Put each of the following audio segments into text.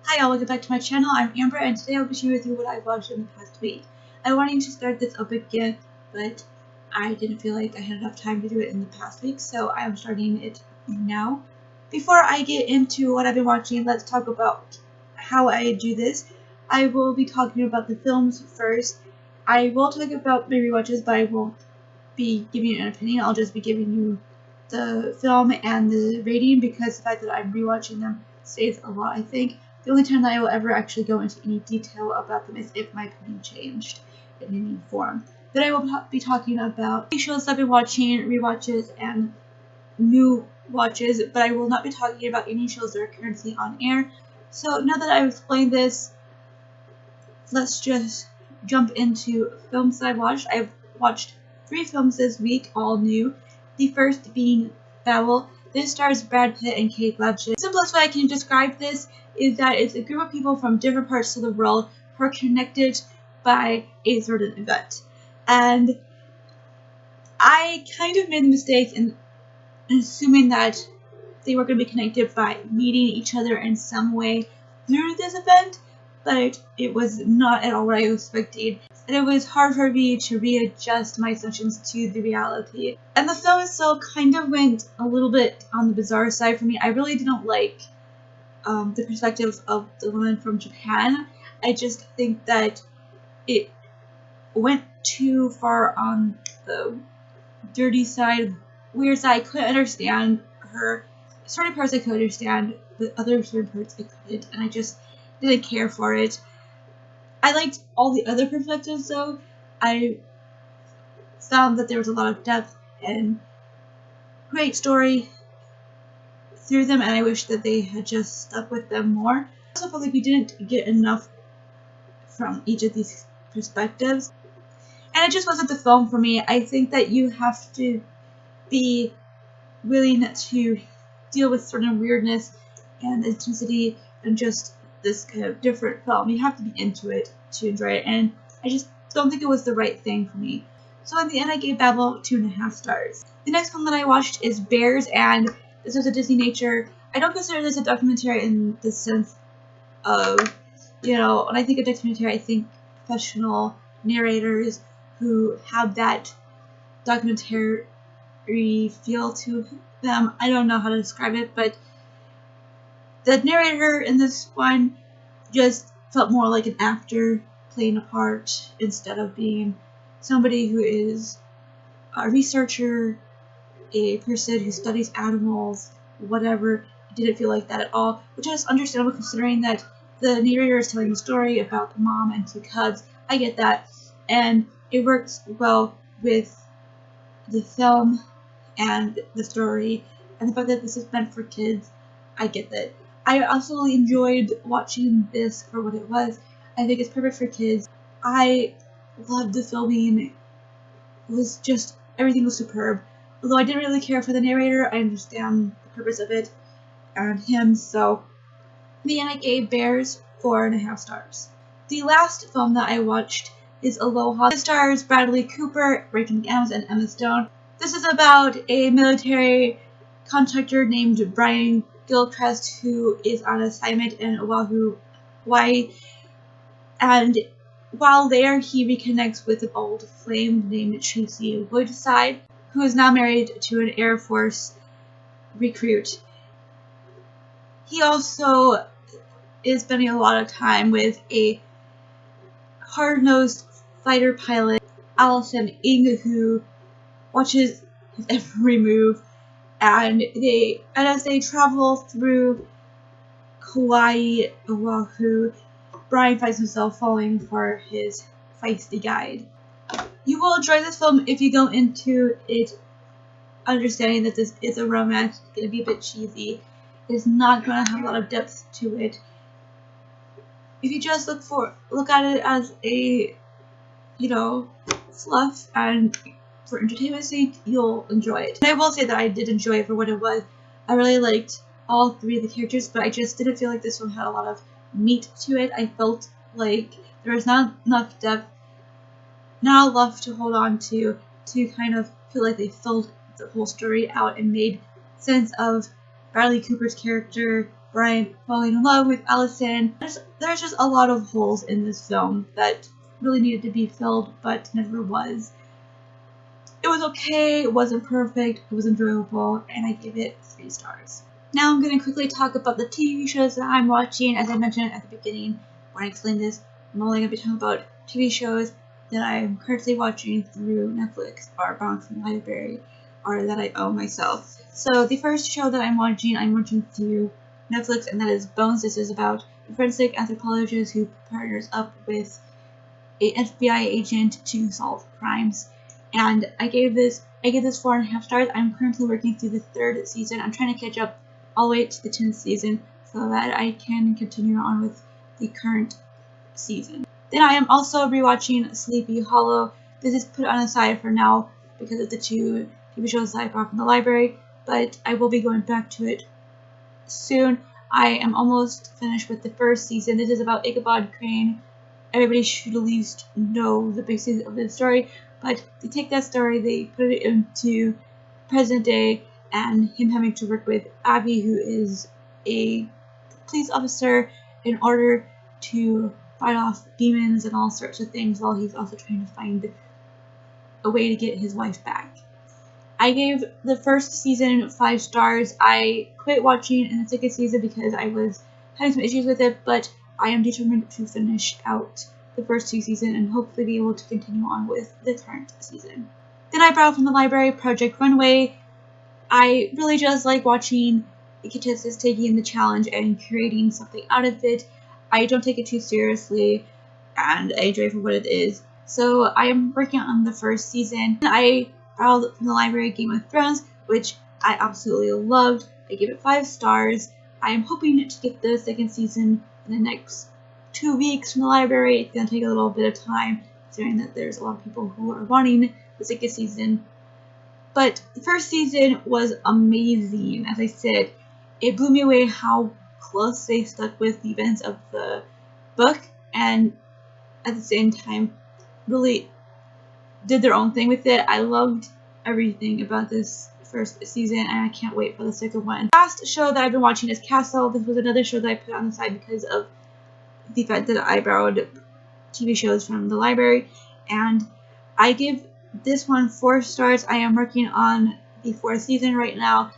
Hi all, welcome back to my channel. I'm Amber and today I'll be sharing with you what I watched in the past week. I wanted to start this up again, but I didn't feel like I had enough time to do it in the past week, so I'm starting it now. Before I get into what I've been watching, let's talk about how I do this. I will be talking about the films first. I will talk about my rewatches, but I won't be giving you an opinion. I'll just be giving you the film and the rating because the fact that I'm rewatching them says a lot, I think. The only time that I will ever actually go into any detail about them is if my opinion changed in any form. Then I will be talking about shows I've been watching, rewatches, and new watches, but I will not be talking about any shows that are currently on air. So now that I've explained this, let's just jump into films that I've watched. I've watched 3 films this week, all new. The first being Babel. This stars Brad Pitt and Cate Blanchett. The simplest way I can describe this is that it's a group of people from different parts of the world who are connected by a certain event. And I kind of made the mistake in assuming that they were going to be connected by meeting each other in some way through this event, but it was not at all what I was expecting, and it was hard for me to readjust my assumptions to the reality. And the film itself kind of went a little bit on the bizarre side for me. I really didn't like the perspective of the woman from Japan. I just think that it went too far on the dirty side, weird side. I couldn't understand her. Certain parts I could understand, but other certain parts I couldn't, and I just didn't care for it. I liked all the other perspectives though. I found that there was a lot of depth and great story through them, and I wish that they had just stuck with them more. I also felt like we didn't get enough from each of these perspectives, and it just wasn't the film for me. I think that you have to be willing to deal with certain weirdness and intensity and just this kind of different film. You have to be into it to enjoy it, and I just don't think it was the right thing for me. So in the end, I gave Babel 2.5 stars. The next film that I watched is Bears, and this is a Disney nature. I don't consider this a documentary in the sense of, when I think of documentary, I think professional narrators who have that documentary feel to them. I don't know how to describe it, but the narrator in this one just felt more like an actor playing a part instead of being somebody who is a researcher, a person who studies animals, whatever. It didn't feel like that at all, which is understandable considering that the narrator is telling a story about the mom and 2 cubs. I get that, and it works well with the film and the story, and the fact that this is meant for kids. I get that. I absolutely enjoyed watching this for what it was. I think it's perfect for kids. I loved the filming. It was just, everything was superb. Although I didn't really care for the narrator, I understand the purpose of it and him, so in the end I gave Bears 4.5 stars. The last film that I watched is Aloha. It stars Bradley Cooper, Rachel McAdams, and Emma Stone. This is about a military contractor named Brian Gilchrist who is on assignment in Oahu, Hawaii, and while there he reconnects with an old flame named Tracy Woodside, who is now married to an Air Force recruit. He also is spending a lot of time with a hard-nosed fighter pilot, Allison Ng, who watches his every move, and as they travel through Kauai, Oahu, Brian finds himself falling for his feisty guide. You will enjoy this film if you go into it understanding that this is a romance. It's going to be a bit cheesy. It's not going to have a lot of depth to it. If you just look at it as a, fluff and for entertainment's sake, you'll enjoy it. And I will say that I did enjoy it for what it was. I really liked all 3 of the characters, but I just didn't feel like this one had a lot of meat to it. I felt like there was not enough depth, not enough to hold on to kind of feel like they filled the whole story out and made sense of Bradley Cooper's character, where I'm falling in love with Allison. There's just a lot of holes in this film that really needed to be filled, but never was. It was okay, it wasn't perfect, it was enjoyable, and I give it 3 stars. Now I'm going to quickly talk about the TV shows that I'm watching. As I mentioned at the beginning when I explained this, I'm only going to be talking about TV shows that I'm currently watching through Netflix or borrowed from the library or that I own myself. So the first show that I'm watching through Netflix, and that is Bones. This is about a forensic anthropologist who partners up with an FBI agent to solve crimes. And I gave this 4.5 stars. I'm currently working through the 3rd season. I'm trying to catch up all the way to the 10th season so that I can continue on with the current season. Then I am also rewatching Sleepy Hollow. This is put on the side for now because of the 2 TV shows that I brought from the library, but I will be going back to it soon. I am almost finished with the 1st season. This is about Ichabod Crane. Everybody should at least know the basis of the story, but they take that story, they put it into present day, and him having to work with Abby, who is a police officer, in order to fight off demons and all sorts of things, while he's also trying to find a way to get his wife back. I gave the 1st season 5 stars. I quit watching in the 2nd season because I was having some issues with it, but I am determined to finish out the first 2 seasons and hopefully be able to continue on with the current season. Then I borrowed from the library Project Runway. I really just like watching the contestants taking the challenge and creating something out of it. I don't take it too seriously, and I enjoy it for what it is. So I am working on the 1st season. I borrowed from the library Game of Thrones, which I absolutely loved. I gave it 5 stars. I am hoping to get the 2nd season in the next 2 weeks from the library. It's going to take a little bit of time, considering that there's a lot of people who are wanting the 2nd season. But the 1st season was amazing. As I said, it blew me away how close they stuck with the events of the book, and at the same time really did their own thing with it. I loved everything about this 1st season, and I can't wait for the 2nd one. The last show that I've been watching is Castle. This was another show that I put on the side because of the fact that I borrowed TV shows from the library, and I give this one 4 stars. I am working on the 4th season right now.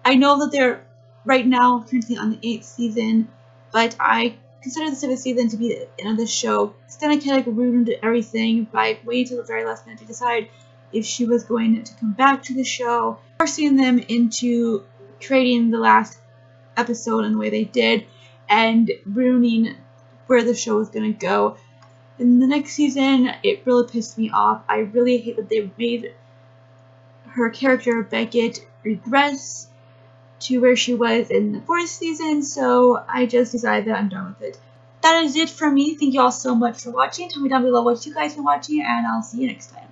I know that they're right now currently on the 8th season, but I consider the 7th season to be the end of the show. Stana Katic ruined everything by waiting till the very last minute to decide if she was going to come back to the show, forcing them into creating the last episode in the way they did, and ruining where the show was going to go. In the next season, it really pissed me off. I really hate that they made her character, Beckett, regress to where she was in the 4th season, so I just decided that I'm done with it. That is it for me. Thank you all so much for watching. Tell me down below what you guys been watching, and I'll see you next time.